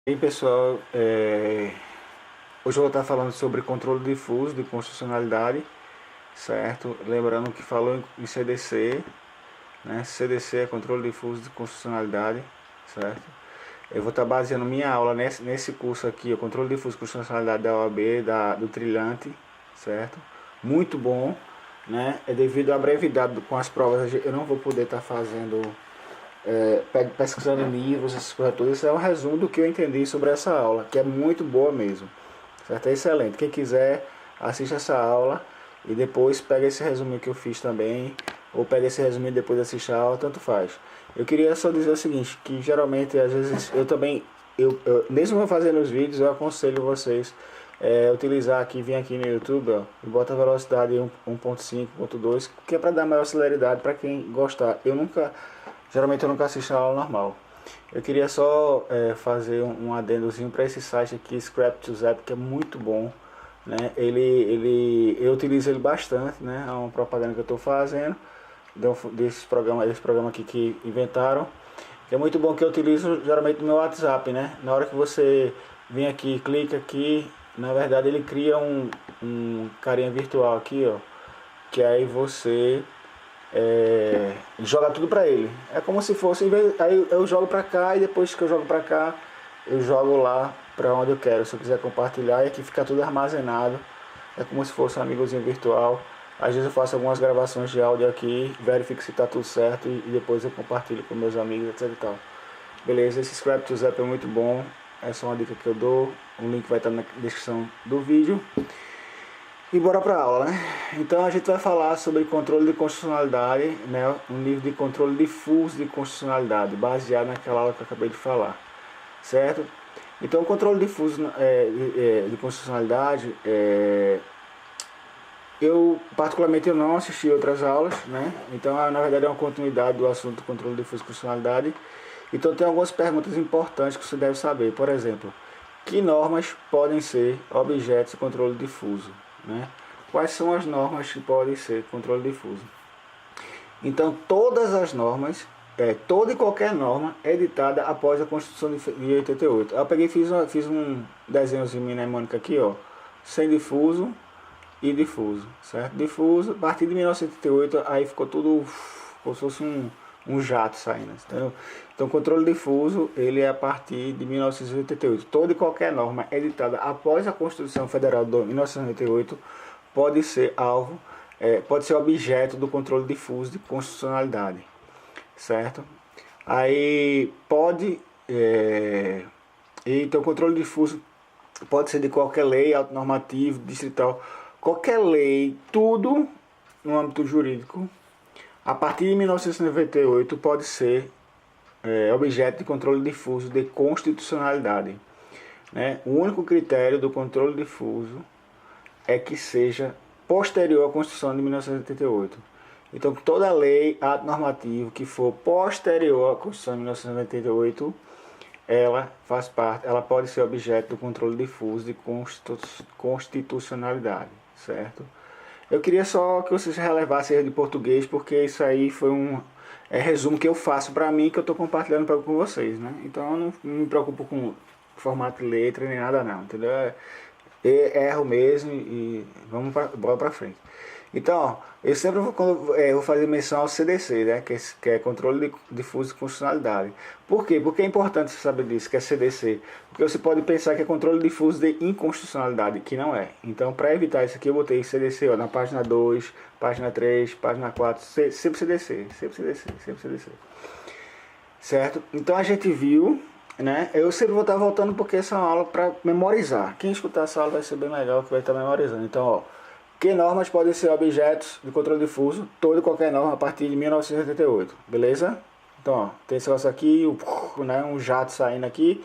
E aí, pessoal, hoje eu vou estar falando sobre controle difuso de constitucionalidade, certo? Lembrando que falou em CDC, né? CDC é controle difuso de constitucionalidade, certo? Eu vou estar baseando minha aula nesse curso aqui, o controle difuso de constitucionalidade da OAB, do Trilhante, certo? Muito bom, né? É devido à brevidade com as provas, eu não vou poder estar fazendo pesquisando livros, essas coisas todas. Isso é um resumo do que eu entendi sobre essa aula, que é muito boa mesmo, certo? É excelente. Quem quiser, assista essa aula e depois pega esse resumo que eu fiz também, ou pega esse resumo e depois assiste a aula, tanto faz. Eu queria só dizer o seguinte, que geralmente, às vezes, eu também, mesmo fazendo os vídeos, eu aconselho vocês utilizar aqui, vir aqui no YouTube, ó, e bota a velocidade 1.5, 1.2, que é para dar maior celeridade para quem gostar. Geralmente eu nunca assisto a aula normal. Eu queria só fazer um adendozinho para esse site aqui, Scrap2Zap, que é muito bom, né? Eu utilizo ele bastante, né? É uma propaganda que eu estou fazendo desse programa aqui que inventaram. É muito bom, que eu utilizo geralmente no meu WhatsApp, né? Na hora que você vem aqui, clica aqui, na verdade ele cria um carinha virtual aqui, ó, que aí você joga tudo pra ele. É como se fosse, aí eu jogo pra cá e depois que eu jogo pra cá, eu jogo lá pra onde eu quero. Se eu quiser compartilhar, e aqui fica tudo armazenado. É como se fosse um amigozinho virtual. Às vezes eu faço algumas gravações de áudio aqui, verifico se tá tudo certo e depois eu compartilho com meus amigos, etc e tal. Beleza, esse Scrap2Zap é muito bom. Essa é uma dica que eu dou. O link vai estar na descrição do vídeo. E bora para a aula, né? Então a gente vai falar sobre controle de constitucionalidade, né? Um nível de controle difuso de constitucionalidade, baseado naquela aula que eu acabei de falar, certo? Então o controle difuso de constitucionalidade, eu particularmente eu não assisti outras aulas, né? Então na verdade é uma continuidade do assunto do controle difuso de constitucionalidade. Então tem algumas perguntas importantes que você deve saber. Por exemplo, que normas podem ser objetos de controle difuso? Né? Quais são as normas que podem ser controle difuso? Então, todas as normas, toda e qualquer norma é editada após a Constituição de 88. Eu peguei e fiz um desenhozinho mnemônico aqui, ó, sem difuso e difuso, certo? Difuso, a partir de 1988, aí ficou tudo como se fosse um jato saindo, entendeu? Então, o controle difuso, ele é a partir de 1988. Toda e qualquer norma editada após a Constituição Federal de 1988 pode ser alvo, pode ser objeto do controle difuso de constitucionalidade, certo? Aí pode, então o controle difuso pode ser de qualquer lei, autonormativo, distrital, qualquer lei, tudo no âmbito jurídico. A partir de 1998 pode ser objeto de controle difuso de constitucionalidade. Né? O único critério do controle difuso é que seja posterior à Constituição de 1988. Então toda lei, ato normativo que for posterior à Constituição de 1988, ela faz parte, ela pode ser objeto do controle difuso de constitucionalidade, certo? Eu queria só que vocês relevassem erro de português, porque isso aí foi um resumo que eu faço para mim, que eu estou compartilhando com vocês, né? Então eu não me preocupo com formato de letra nem nada não, entendeu? Erro mesmo e bora para frente. Então, ó, eu sempre vou fazer menção ao CDC, né? Que é Controle Difuso de Constitucionalidade. Por quê? Porque é importante você saber disso, que é CDC. Porque você pode pensar que é Controle Difuso de Inconstitucionalidade, que não é. Então, para evitar isso aqui, eu botei CDC, ó, na página 2, página 3, página 4, sempre CDC, sempre CDC, sempre CDC. Certo? Então, a gente viu, né? Eu sempre vou estar voltando porque essa é uma aula para memorizar. Quem escutar essa aula vai ser bem legal, que vai estar memorizando. Então, ó, que normas podem ser objetos de controle difuso? Toda e qualquer norma a partir de 1988, beleza? Então, ó, tem esse negócio aqui, né, um jato saindo aqui,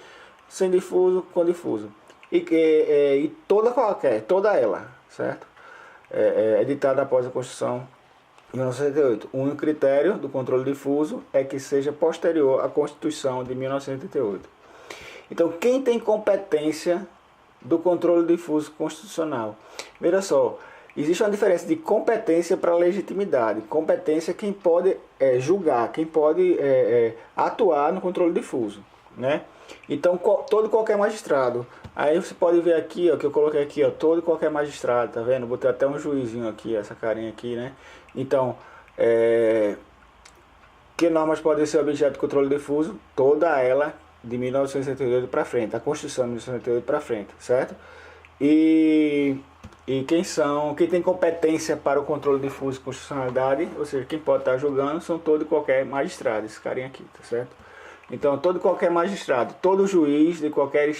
sem difuso, com difuso. E toda ela, certo? Editada após a Constituição de 1988. O único critério do controle difuso é que seja posterior à Constituição de 1988. Então, quem tem competência do controle difuso constitucional? Veja só, existe uma diferença de competência para legitimidade. Competência é quem pode julgar, quem pode atuar no controle difuso. né? Então todo e qualquer magistrado. Aí você pode ver aqui, ó, que eu coloquei aqui, ó, todo e qualquer magistrado, tá vendo? Botei até um juizinho aqui, essa carinha aqui, né? Então, que normas podem ser objeto de controle difuso? Toda ela de 1968 para frente, a Constituição de 1968 para frente, certo? E, quem tem competência para o controle difuso e constitucionalidade, ou seja, quem pode estar julgando, são todo e qualquer magistrado, esse carinha aqui, tá certo? Então, todo e qualquer magistrado, todo juiz de qualquer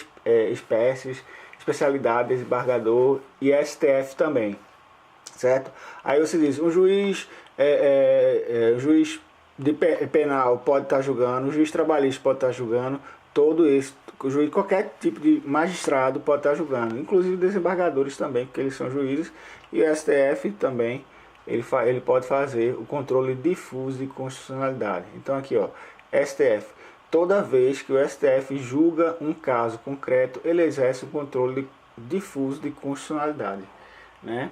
espécie, especialidade, desembargador e STF também, certo? Aí você diz, um juiz, juiz de penal pode estar julgando, o juiz trabalhista pode estar julgando, todo esse, o juiz, qualquer tipo de magistrado pode estar julgando, inclusive desembargadores também, porque eles são juízes, e o STF também, ele pode fazer o controle difuso de constitucionalidade. Então aqui, ó, STF, toda vez que o STF julga um caso concreto, ele exerce o controle difuso de constitucionalidade, né?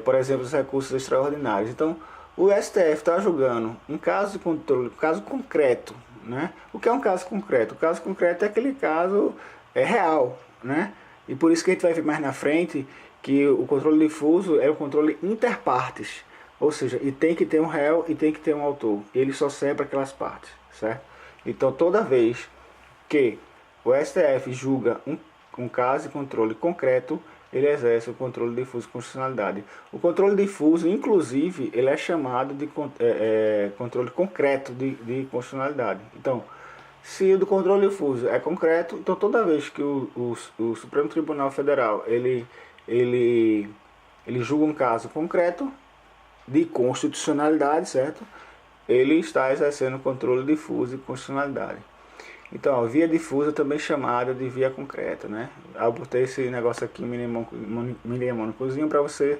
Por exemplo, os recursos extraordinários. Então, o STF está julgando um caso de controle, um caso concreto, né? O que é um caso concreto? O caso concreto é aquele caso real, né? E por isso que a gente vai ver mais na frente que o controle difuso é o controle interpartes, ou seja, e tem que ter um réu e tem que ter um autor. Ele só serve para aquelas partes, certo? Então, toda vez que o STF julga um caso de controle concreto, ele exerce o controle difuso de constitucionalidade. O controle difuso, inclusive, ele é chamado de controle concreto de constitucionalidade. Então, se o do controle difuso é concreto, então toda vez que o Supremo Tribunal Federal ele julga um caso concreto de constitucionalidade, certo? Ele está exercendo o controle difuso de constitucionalidade. Então, a via difusa também chamada de via concreta, né? Eu botei esse negócio aqui mnemônicozinho para você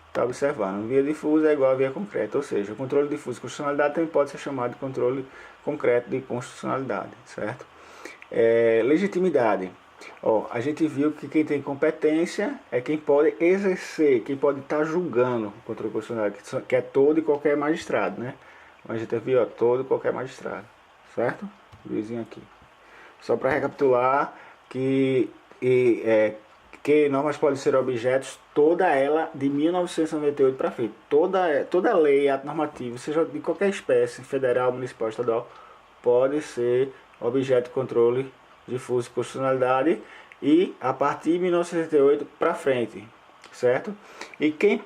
estar observando. Via difusa é igual a via concreta, ou seja, o controle difuso de constitucionalidade também pode ser chamado de controle concreto de constitucionalidade, certo? Legitimidade. Ó, a gente viu que quem tem competência é quem pode exercer, quem pode estar julgando o controle constitucional, que é todo e qualquer magistrado, né? A gente viu, ó, todo e qualquer magistrado, certo? Vizinho aqui. Só para recapitular que normas podem ser objetos, toda ela de 1998 para frente. Toda lei, ato normativo, seja de qualquer espécie, federal, municipal, estadual, pode ser objeto de controle difuso de constitucionalidade e a partir de 1968 para frente, certo? E quem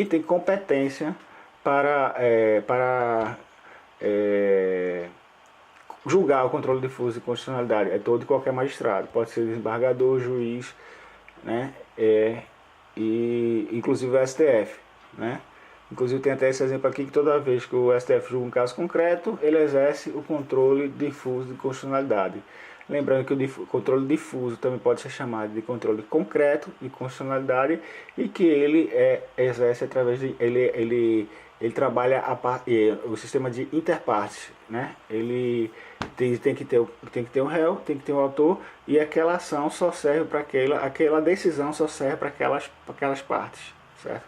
tem competência para julgar o controle difuso de constitucionalidade é todo e qualquer magistrado, pode ser desembargador, juiz, né? E inclusive o STF, né? Inclusive tem até esse exemplo aqui que toda vez que o STF julga um caso concreto, ele exerce o controle difuso de constitucionalidade. Lembrando que o controle difuso também pode ser chamado de controle concreto de constitucionalidade e que ele exerce através de ele trabalha o sistema de interpartes, né? Ele tem que ter um réu, tem que ter um autor e aquela ação só serve para aquela decisão só serve para aquelas partes, certo?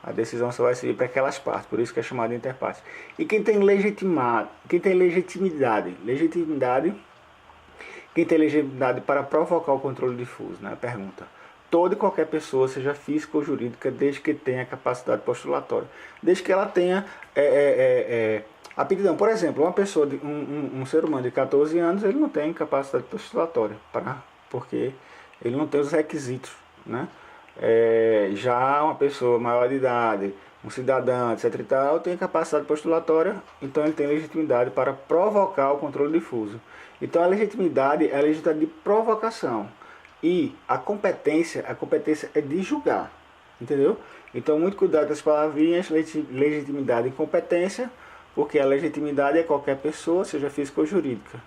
A decisão só vai servir para aquelas partes, por isso que é chamado de interpartes. E quem tem legitimidade, quem tem legitimidade para provocar o controle difuso, né? Pergunta. Toda e qualquer pessoa, seja física ou jurídica, desde que tenha capacidade postulatória. Desde que ela tenha aptidão. Por exemplo, uma pessoa, um ser humano de 14 anos, ele não tem capacidade postulatória, porque ele não tem os requisitos, né? Já uma pessoa maior de idade, um cidadão, etc e tal, tem capacidade postulatória, então ele tem legitimidade para provocar o controle difuso. Então a legitimidade é a legitimidade de provocação. E a competência é de julgar, entendeu? Então muito cuidado com as palavrinhas, legitimidade e competência, porque a legitimidade é qualquer pessoa, seja física ou jurídica,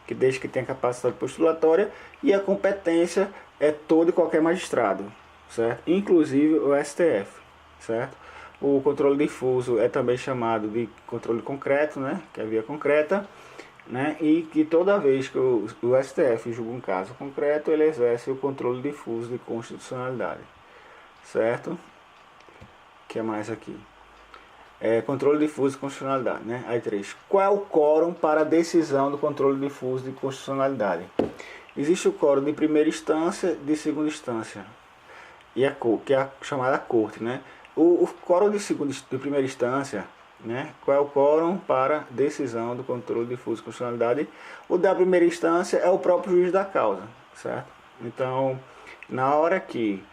que desde que tenha capacidade postulatória, e a competência é todo e qualquer magistrado, certo? Inclusive o STF, certo? O controle difuso é também chamado de controle concreto, né? Que é a via concreta, né? E que toda vez que o STF julga um caso concreto, ele exerce o controle difuso de constitucionalidade, certo? O que é mais aqui? controle difuso de constitucionalidade, né? Aí 3. Qual é o quórum para a decisão do controle difuso de constitucionalidade? Existe o quórum de primeira instância, de segunda instância, e que é a chamada corte, né? O quórum de primeira instância, né? Qual é o quórum para decisão do controle difuso de constitucionalidade? O da primeira instância é o próprio juiz da causa, certo? Então, na hora que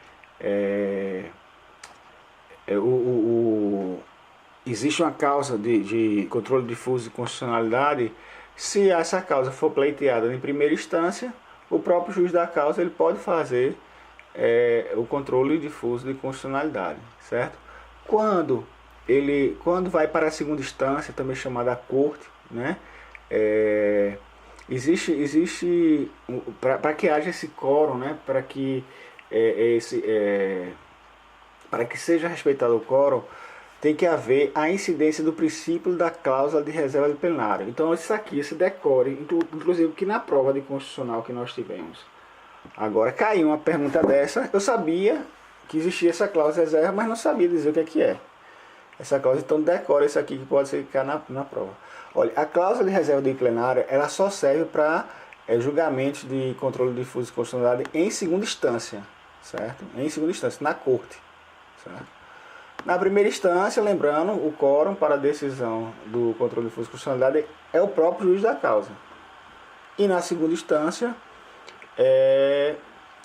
existe uma causa de controle difuso de constitucionalidade, se essa causa for pleiteada em primeira instância, o próprio juiz da causa ele pode fazer o controle difuso de constitucionalidade, certo? Quando vai para a segunda instância, também chamada corte, né? Existe para que haja esse quórum, né? Para que seja respeitado o quórum, tem que haver a incidência do princípio da cláusula de reserva de plenário. Então isso aqui se decore, inclusive que na prova de constitucional que nós tivemos. Agora caiu uma pergunta dessa, eu sabia que existia essa cláusula de reserva, mas não sabia dizer o que é. Essa cláusula, então decore isso aqui que pode ser que caia na prova. Olha, a cláusula de reserva de plenário, ela só serve para julgamentos de controle difuso de constitucionalidade em segunda instância, certo? Em segunda instância, na corte, certo? Na primeira instância, lembrando, o quórum para a decisão do controle difuso de constitucionalidade é o próprio juiz da causa. E na segunda instância,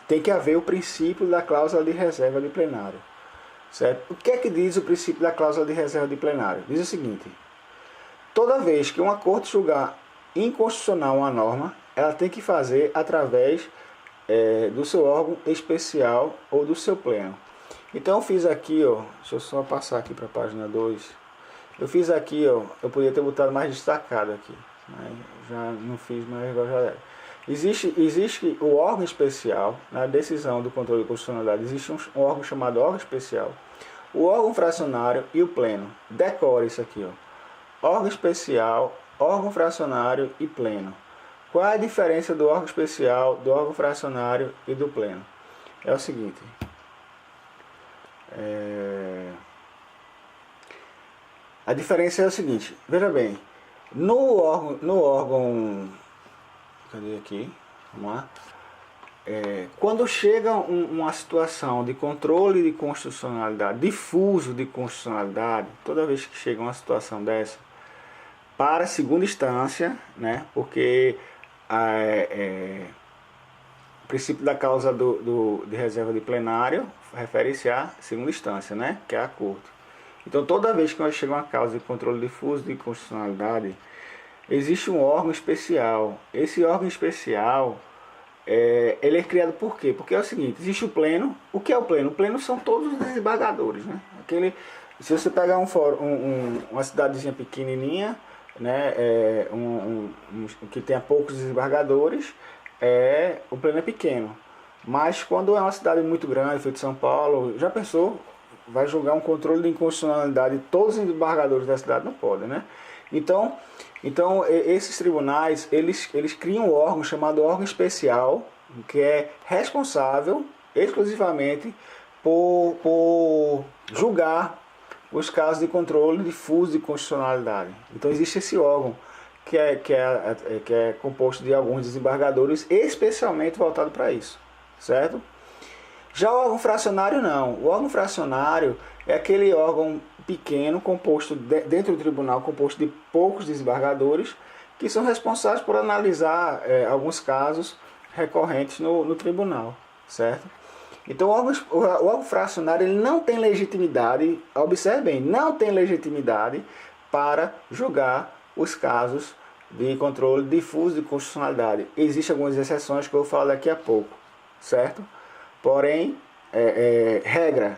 tem que haver o princípio da cláusula de reserva de plenário. Certo? O que é que diz o princípio da cláusula de reserva de plenário? Diz o seguinte: toda vez que uma corte julgar inconstitucional uma norma, ela tem que fazer através do seu órgão especial ou do seu pleno. Então eu fiz aqui, ó, deixa eu só passar aqui para a página 2. Eu fiz aqui, ó, eu podia ter botado mais destacado aqui, mas já não fiz, mas agora já era. Existe o órgão especial, na decisão do controle de constitucionalidade, existe um órgão chamado órgão especial, o órgão fracionário e o pleno. Decore isso aqui, ó. Órgão especial, órgão fracionário e pleno. Qual é a diferença do órgão especial, do órgão fracionário e do pleno? É o seguinte. A diferença é o seguinte, veja bem, no órgão cadê aqui? Vamos lá. Quando chega uma situação de controle de constitucionalidade, difuso de constitucionalidade, toda vez que chega uma situação dessa, para a segunda instância, né, porque o princípio da causa de reserva de plenário refere-se à segunda instância, né, que é a corte. Então, toda vez que nós chega uma causa de controle difuso de constitucionalidade, existe um órgão especial. Esse órgão especial, ele é criado por quê? Porque é o seguinte, existe o pleno. O que é o pleno? O pleno são todos os desembargadores, né? Se você pegar uma cidadezinha pequenininha, né, que tenha poucos desembargadores, o pleno é pequeno. Mas quando é uma cidade muito grande, feito São Paulo, já pensou? Vai julgar um controle de inconstitucionalidade, todos os desembargadores da cidade não podem, né? Então esses tribunais, eles criam um órgão chamado órgão especial, que é responsável exclusivamente por julgar os casos de controle difuso de constitucionalidade. Então existe esse órgão que é composto de alguns desembargadores especialmente voltado para isso, certo? Já o órgão fracionário não. O órgão fracionário é aquele órgão pequeno, composto dentro do tribunal, composto de poucos desembargadores, que são responsáveis por analisar alguns casos recorrentes no tribunal, certo? Então o órgão fracionário ele não tem legitimidade, observe bem, não tem legitimidade para julgar os casos de controle difuso de constitucionalidade. Existem algumas exceções que eu vou falar daqui a pouco, certo? Porém, regra,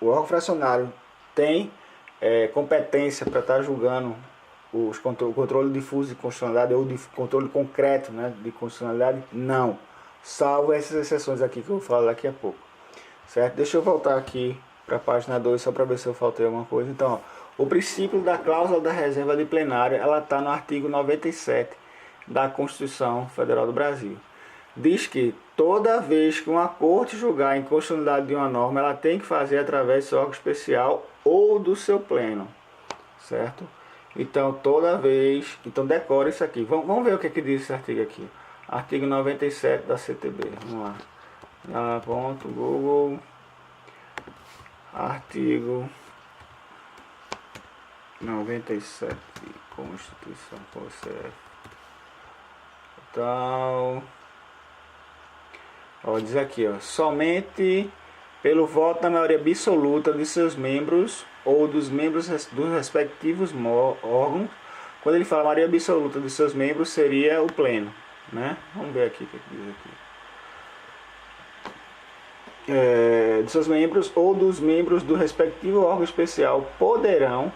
o órgão fracionário tem competência para estar julgando o controle difuso de constitucionalidade ou de controle concreto, né, de constitucionalidade? Não. Salvo essas exceções aqui que eu vou falar daqui a pouco. Certo? Deixa eu voltar aqui para a página 2 só para ver se eu faltei alguma coisa. Então, ó, o princípio da cláusula da reserva de plenário, ela está no artigo 97 da Constituição Federal do Brasil. Diz que toda vez que uma corte julgar a inconstitucionalidade de uma norma, ela tem que fazer através do seu órgão especial ou do seu pleno. certo? Então, toda vez... Então, decora isso aqui. Vamos ver o que, que diz esse artigo aqui. Artigo 97 da CTB. Vamos lá. Google. Artigo 97. Constituição. Então... Ó, diz aqui, ó. Somente pelo voto da maioria absoluta de seus membros ou dos membros dos respectivos órgãos. Quando ele fala maioria absoluta de seus membros, seria o pleno, né? Vamos ver aqui o que diz aqui. De seus membros ou dos membros do respectivo órgão especial poderão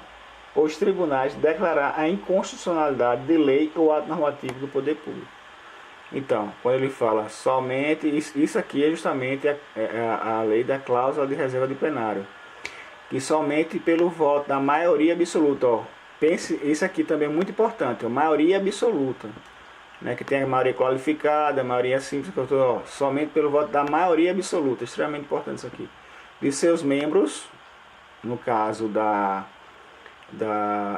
os tribunais declarar a inconstitucionalidade de lei ou ato normativo do poder público. Então, quando ele fala somente, isso aqui é justamente a lei da cláusula de reserva de plenário, que somente pelo voto da maioria absoluta, ó, pense, isso aqui também é muito importante, ó, maioria absoluta, né, que tem a maioria qualificada, a maioria simples, ó, somente pelo voto da maioria absoluta, extremamente importante isso aqui, de seus membros, no caso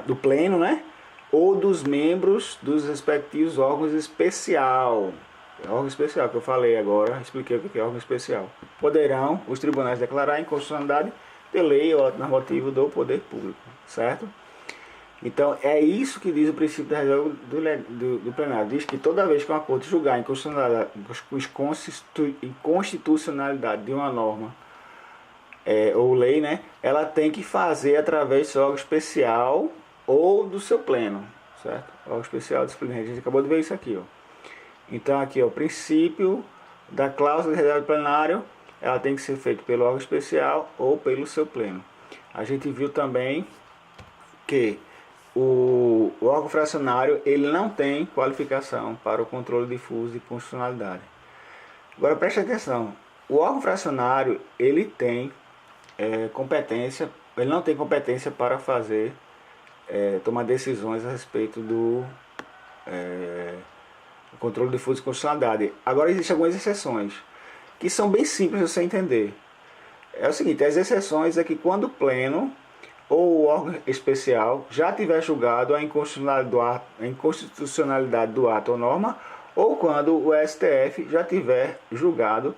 do pleno, né, ou dos membros dos respectivos órgãos especial. Órgão especial que eu falei agora, expliquei o que é órgão especial. Poderão os tribunais declarar a inconstitucionalidade de lei ou ato normativo do poder público, certo? Então é isso que diz o princípio da reserva do plenário. Diz que toda vez que uma corte julgar a inconstitucionalidade de uma norma ou lei, né, ela tem que fazer através do seu órgão especial ou do seu pleno, certo? Órgão especial disciplinar. A gente acabou de ver isso aqui, ó. Então aqui, ó, o princípio da cláusula de reserva do plenário, ela tem que ser feita pelo órgão especial ou pelo seu pleno. A gente viu também que o órgão fracionário, ele não tem qualificação para o controle difuso de constitucionalidade. Agora preste atenção, o órgão fracionário, ele tem competência, ele não tem competência para fazer, tomar decisões a respeito do controle difuso de constitucionalidade. Agora existem algumas exceções, que são bem simples de você entender. É o seguinte, as exceções é que quando o pleno ou o órgão especial já tiver julgado a inconstitucionalidade do ato ou norma, ou quando o STF já tiver julgado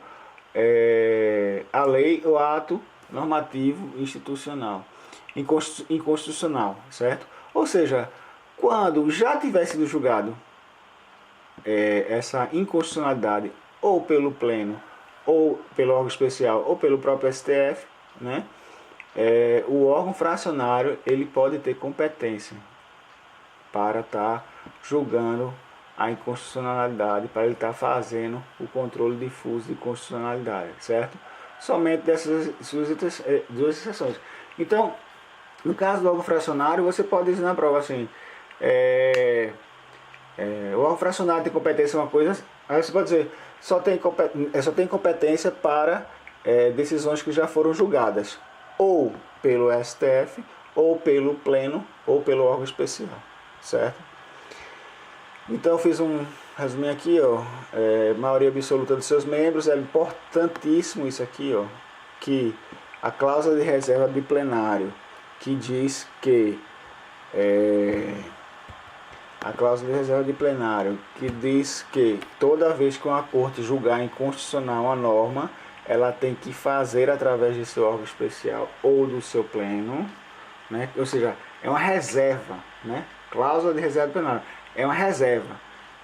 a lei ou ato normativo institucional inconstitucional, certo? Ou seja, quando já tiver sido julgado essa inconstitucionalidade ou pelo pleno, ou pelo órgão especial, ou pelo próprio STF, né? O órgão fracionário, ele pode ter competência para estar julgando a inconstitucionalidade, para ele estar fazendo o controle difuso de constitucionalidade, certo? Somente dessas duas exceções. Então, no caso do órgão fracionário, você pode dizer na prova assim, o órgão fracionário tem competência em uma coisa, aí você pode dizer, só tem competência para decisões que já foram julgadas, ou pelo STF, ou pelo pleno, ou pelo órgão especial, certo? Então eu fiz um resuminho aqui, ó, maioria absoluta dos seus membros, é importantíssimo isso aqui, ó, que a cláusula de reserva de plenário, que diz que a cláusula de reserva de plenário, que diz que toda vez que uma corte julgar inconstitucional uma norma, ela tem que fazer através de seu órgão especial ou do seu pleno, né? Ou seja, é uma reserva, né? Cláusula de reserva de plenário é uma reserva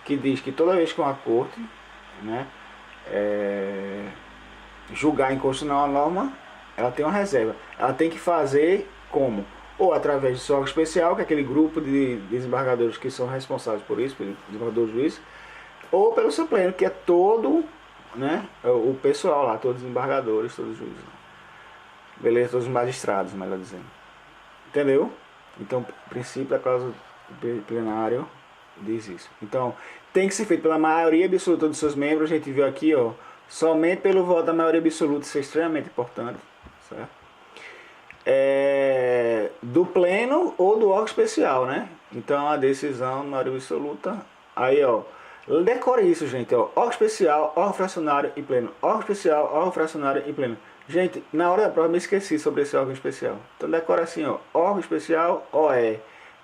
que diz que toda vez que uma corte, né, julgar inconstitucional uma norma, ela tem uma reserva. Ela tem que fazer como? Ou através do seu órgão especial, que é aquele grupo de desembargadores que são responsáveis por isso, pelo desembargador juiz, ou pelo seu pleno, que é todo, né, o pessoal lá, todos os desembargadores, todos os juízes. Beleza? Todos os magistrados, melhor dizendo. Entendeu? Então, o princípio da cláusula plenário diz isso. Então, tem que ser feito pela maioria absoluta dos seus membros. A gente viu aqui, ó, somente pelo voto da maioria absoluta, isso é extremamente importante, certo? Do pleno ou do órgão especial, né? Então a decisão da maioria absoluta, aí, ó, decore isso, gente, ó, órgão especial, órgão fracionário e pleno, órgão especial, órgão fracionário e pleno. Gente, na hora da prova eu me esqueci sobre esse órgão especial. Então decora assim, ó, órgão especial, OE.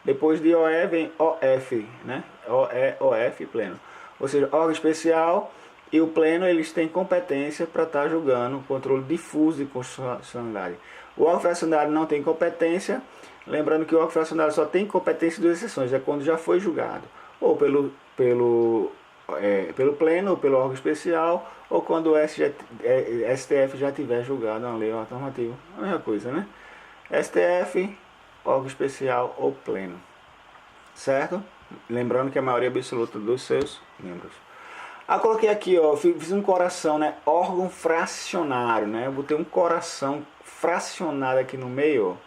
Depois de OE vem OF, né? OE, OF, pleno. Ou seja, órgão especial e o pleno, eles têm competência para estar julgando o controle difuso de constitucionalidade. O órgão fracionário não tem competência, lembrando que o órgão fracionário só tem competência de duas exceções, é quando já foi julgado, ou pelo pleno ou pelo órgão especial, ou quando o STF já tiver julgado uma lei ou ato normativo. A mesma coisa, né? STF, órgão especial ou pleno. Certo? Lembrando que a maioria absoluta dos seus membros. Coloquei aqui, ó, fiz um coração, né? Órgão fracionário, né? Eu botei um coração fracionado aqui no meio,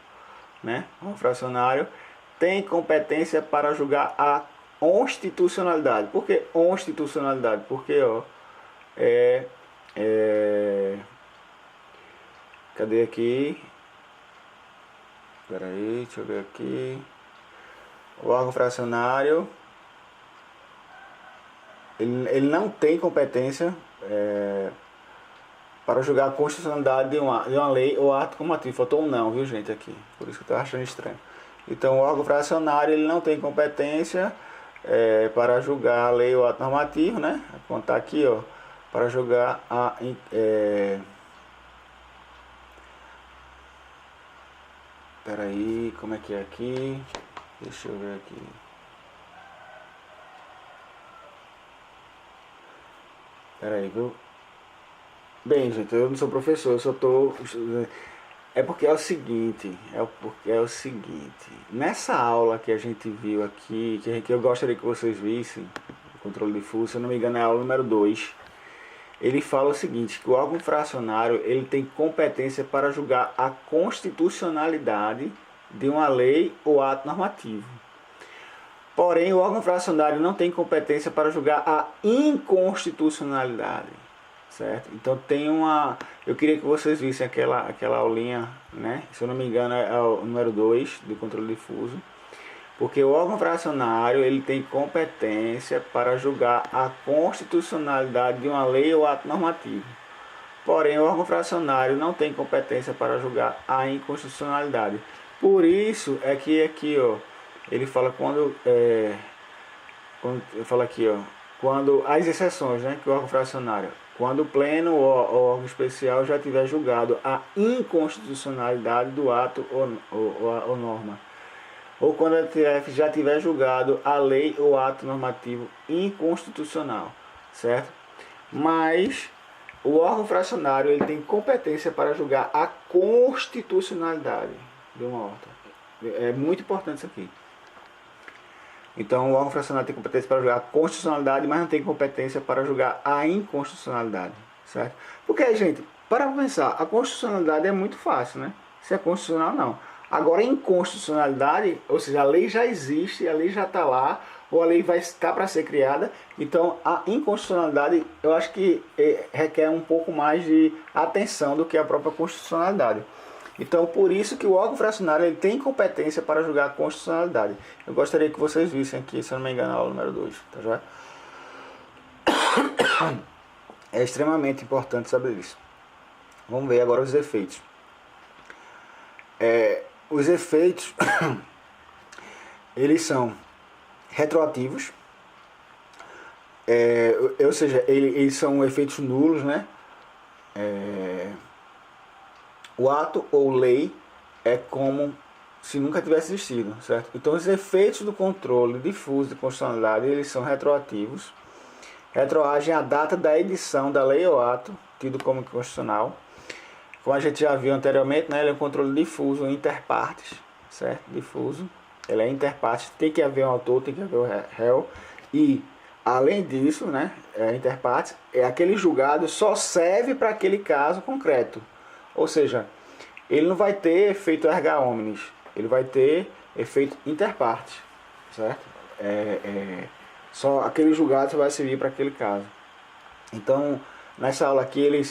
né? Um fracionário tem competência para julgar a constitucionalidade. Por que constitucionalidade? Porque, ó, cadê aqui? Espera aí, deixa eu ver aqui. O órgão fracionário, ele não tem competência para julgar a constitucionalidade de uma lei ou ato normativo. Faltou um não, viu, gente, aqui. Por isso que eu estou achando estranho. Então, o órgão fracionário, ele não tem competência para julgar a lei ou ato normativo, né? Vou contar aqui, ó, para julgar a... Peraí, como é que é aqui? Deixa eu ver aqui. Peraí, viu? Bem, gente, eu não sou professor, eu só tô... É porque é o seguinte, nessa aula que a gente viu aqui, que eu gostaria que vocês vissem, o controle difuso, se eu não me engano é a aula número 2, ele fala o seguinte, que o órgão fracionário, ele tem competência para julgar a constitucionalidade de uma lei ou ato normativo. Porém, o órgão fracionário não tem competência para julgar a inconstitucionalidade, certo? Então tem uma... Eu queria que vocês vissem aquela aulinha, né? Se eu não me engano é o número 2 do controle difuso. Porque o órgão fracionário, ele tem competência para julgar a constitucionalidade de uma lei ou ato normativo. Porém, o órgão fracionário não tem competência para julgar a inconstitucionalidade. Por isso é que aqui, ó, ele fala quando fala aqui, ó, quando as exceções, né, que o órgão fracionário, quando o pleno ou órgão especial já tiver julgado a inconstitucionalidade do ato ou norma, ou quando a STF já tiver julgado a lei ou ato normativo inconstitucional, certo? Mas o órgão fracionário, ele tem competência para julgar a constitucionalidade de uma outra. É muito importante isso aqui. Então, o órgão fracionário tem competência para julgar a constitucionalidade, mas não tem competência para julgar a inconstitucionalidade, certo? Porque, gente, para pensar, a constitucionalidade é muito fácil, né? Se é constitucional, não. Agora, a inconstitucionalidade, ou seja, a lei já existe, a lei já está lá, ou a lei vai estar para ser criada. Então, a inconstitucionalidade, eu acho que requer um pouco mais de atenção do que a própria constitucionalidade. Então, por isso que o órgão fracionário, ele tem competência para julgar a constitucionalidade. Eu gostaria que vocês vissem aqui, se eu não me engano, a aula número 2, tá já? É extremamente importante saber isso. Vamos ver agora os efeitos. Os efeitos, eles são retroativos, ou seja, eles são efeitos nulos, né? O ato ou lei é como se nunca tivesse existido, certo? Então, os efeitos do controle difuso de constitucionalidade, eles são retroativos, retroagem à data da edição da lei ou ato, tido como constitucional. Como a gente já viu anteriormente, né, ele é um controle difuso interpartes, certo? Difuso, ele é interpartes, tem que haver um autor, tem que haver o réu, e além disso, né, interpartes, aquele julgado só serve para aquele caso concreto. Ou seja, ele não vai ter efeito erga omnes, ele vai ter efeito interpartes, certo? Só aquele julgado só vai servir para aquele caso. Então, nessa aula aqui ele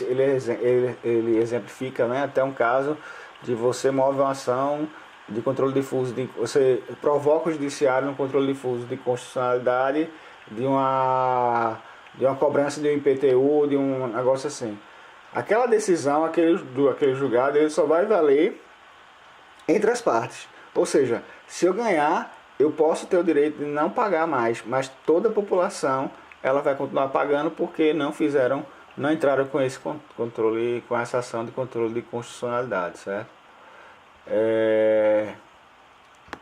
exemplifica, né, até um caso de você move uma ação de controle difuso, você provoca o judiciário no controle difuso de constitucionalidade de uma cobrança de um IPTU, de um negócio assim. Aquela decisão, aquele julgado, ele só vai valer entre as partes. Ou seja, se eu ganhar, eu posso ter o direito de não pagar mais, mas toda a população ela vai continuar pagando porque não entraram com esse controle, com essa ação de controle de constitucionalidade, certo?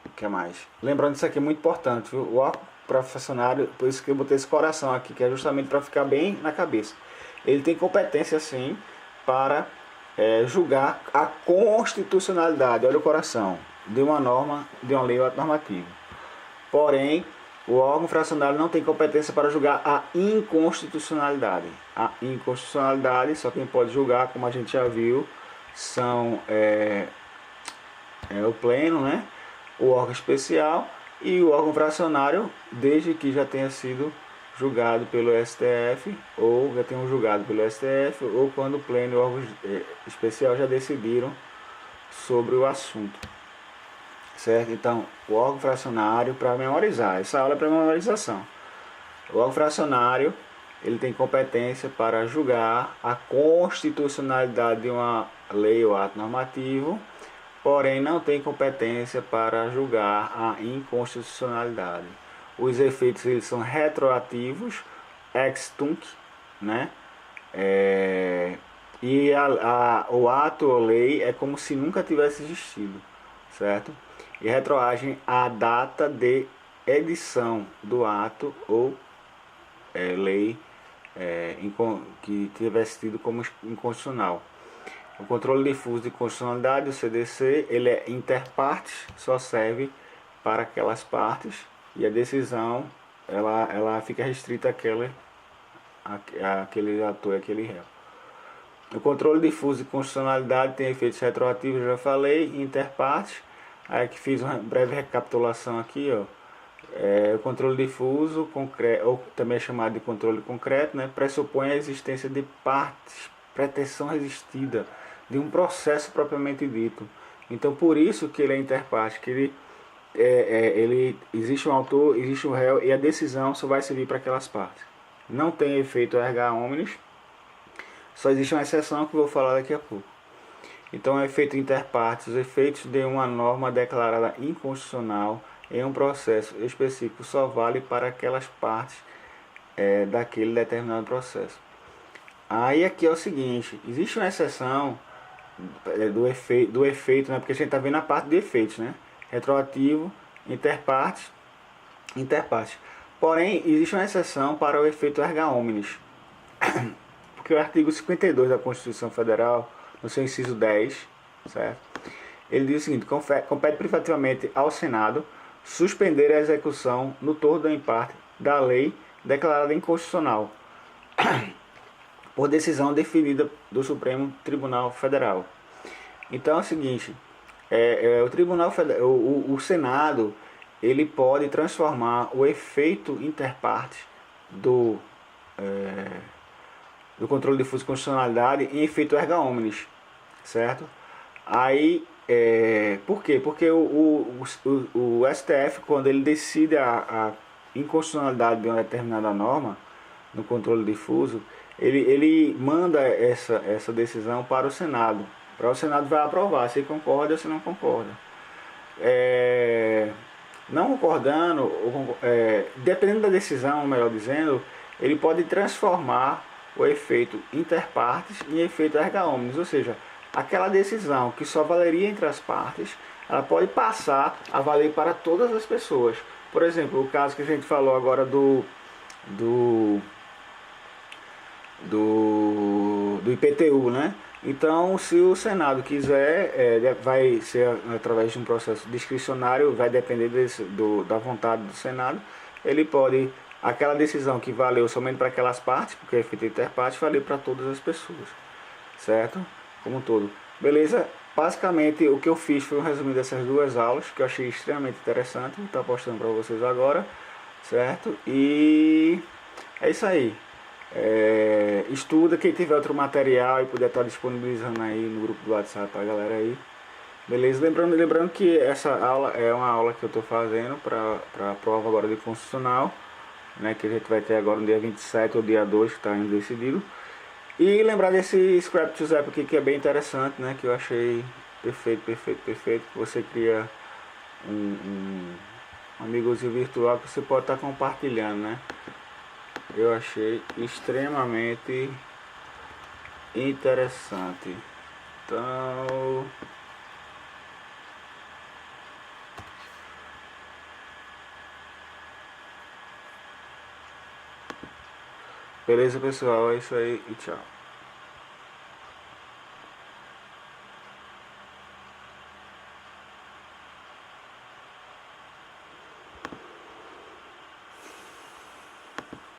O que mais? Lembrando, isso aqui é muito importante, viu? O órgão professionário, por isso que eu botei esse coração aqui, que é justamente para ficar bem na cabeça. Ele tem competência, sim, para julgar a constitucionalidade, olha o coração, de uma norma, de uma lei ou ato normativo. Porém, o órgão fracionário não tem competência para julgar a inconstitucionalidade. A inconstitucionalidade, só quem pode julgar, como a gente já viu, são o pleno, né? O órgão especial e o órgão fracionário, desde que já tenha sido julgado pelo STF, ou já tenham julgado pelo STF, ou quando o pleno e o órgão especial já decidiram sobre o assunto. Certo? Então, o órgão fracionário, para memorizar, essa aula é para memorização. O órgão fracionário, ele tem competência para julgar a constitucionalidade de uma lei ou ato normativo, porém não tem competência para julgar a inconstitucionalidade. Os efeitos eles são retroativos, ex tunc, né? E o ato ou lei é como se nunca tivesse existido, certo? E retroagem à data de edição do ato ou lei que tivesse tido como inconstitucional. O controle difuso de constitucionalidade, o CDC, ele é interpartes, só serve para aquelas partes e a decisão ela fica restrita àquele ator e àquele réu. O controle difuso de constitucionalidade tem efeitos retroativos, já falei, interpartes. Aí que fiz uma breve recapitulação aqui, ó. O controle difuso, concreto, ou também é chamado de controle concreto, né, pressupõe a existência de partes, pretensão resistida, de um processo propriamente dito. Então, por isso que ele é interparte, que ele existe um autor, existe um réu, e a decisão só vai servir para aquelas partes. Não tem efeito erga omnes, só existe uma exceção que eu vou falar daqui a pouco. Então, é efeito interpartes, os efeitos de uma norma declarada inconstitucional em um processo específico só vale para aquelas partes daquele determinado processo. Aí aqui é o seguinte, existe uma exceção do efeito, né, porque a gente está vendo a parte de efeitos, né? Retroativo, interpartes. Porém, existe uma exceção para o efeito erga omnes, porque o artigo 52 da Constituição Federal, no seu inciso 10, certo? Ele diz o seguinte: compete privativamente ao Senado suspender a execução no todo ou em parte da lei declarada inconstitucional por decisão definida do Supremo Tribunal Federal. Então é o seguinte, o Tribunal Federal, o Senado, ele pode transformar o efeito interpartes do controle difuso de constitucionalidade em efeito erga omnes, certo? Aí, por quê? Porque o STF, quando ele decide a inconstitucionalidade de uma determinada norma no controle difuso, ele manda essa decisão para o Senado. Para o Senado vai aprovar se concorda ou se não concorda. Não concordando, dependendo da decisão, melhor dizendo, ele pode transformar o efeito interpartes em efeito erga omnes, ou seja, aquela decisão que só valeria entre as partes, ela pode passar a valer para todas as pessoas. Por exemplo, o caso que a gente falou agora do IPTU, né? Então, se o Senado quiser, vai ser através de um processo discricionário, vai depender da vontade do Senado, ele pode, aquela decisão que valeu somente para aquelas partes, porque é efeito interparte, valer para todas as pessoas, certo? Como um todo. Beleza? Basicamente, o que eu fiz foi um resumo dessas duas aulas, que eu achei extremamente interessante, vou estar postando para vocês agora, certo? E é isso aí. Estuda, quem tiver outro material e puder estar disponibilizando aí no grupo do WhatsApp pra galera aí, beleza? Lembrando que essa aula é uma aula que eu estou fazendo para a prova agora de constitucional, né, que a gente vai ter agora no dia 27 ou dia 2, que está ainda decidido. E lembrar desse Scrap to Zap aqui que é bem interessante, né? Que eu achei perfeito. Você cria um amigozinho virtual que você pode estar compartilhando, né? Eu achei extremamente interessante. Então, beleza pessoal, é isso aí e tchau.